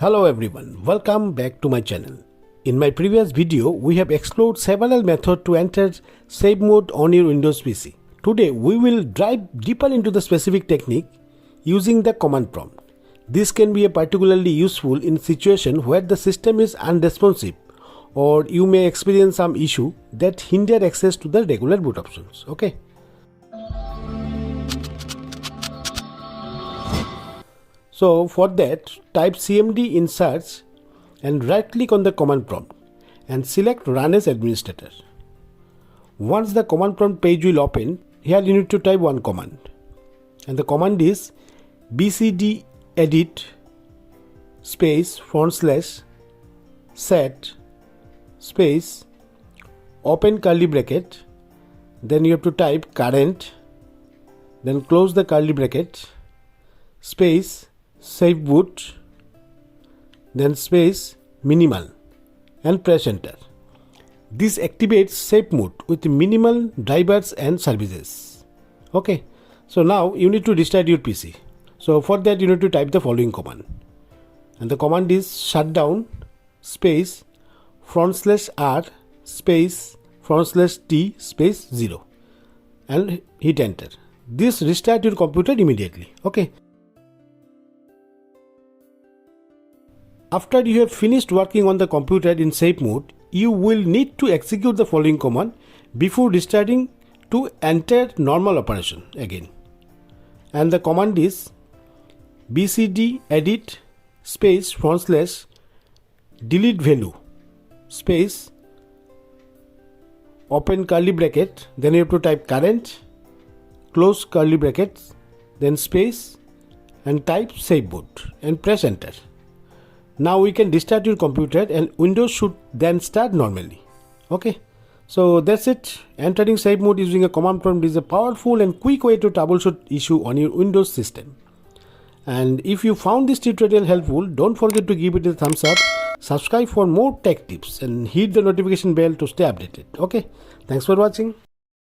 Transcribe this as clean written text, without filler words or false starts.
Hello everyone, welcome back to my channel. In my previous video, we have explored several methods to enter save mode on your Windows PC. Today, we will dive deeper into the specific technique using the command prompt. This can be particularly useful in situations where the system is unresponsive or you may experience some issue that hinder access to the regular boot options. Okay. So for that, type cmd in search and right click on the command prompt and select run as administrator. Once the command prompt page will open, here you need to type one command, and the command is bcdedit /set space open curly bracket, then you have to type current, then close the curly bracket, space safeboot, then space minimal, and press enter. This activates safe mode with minimal drivers and services. Okay, so now you need to restart your PC. So for that you need to type the following command, and the command is shutdown space /r space /t space 0 and hit enter. This restart your computer immediately. Okay. After you have finished working on the computer in safe mode, you will need to execute the following command before restarting to enter normal operation again. And the command is bcdedit space /deletevalue space open curly bracket, then you have to type current, close curly brackets, then space and type safeboot and press enter. Now we can restart your computer and Windows should then start normally. Okay, so that's it. Entering save mode using a command prompt is a powerful and quick way to troubleshoot issue on your Windows system. And if you found this tutorial helpful, don't forget to give it a thumbs up, subscribe for more tech tips and hit the notification bell to stay updated. Okay, thanks for watching.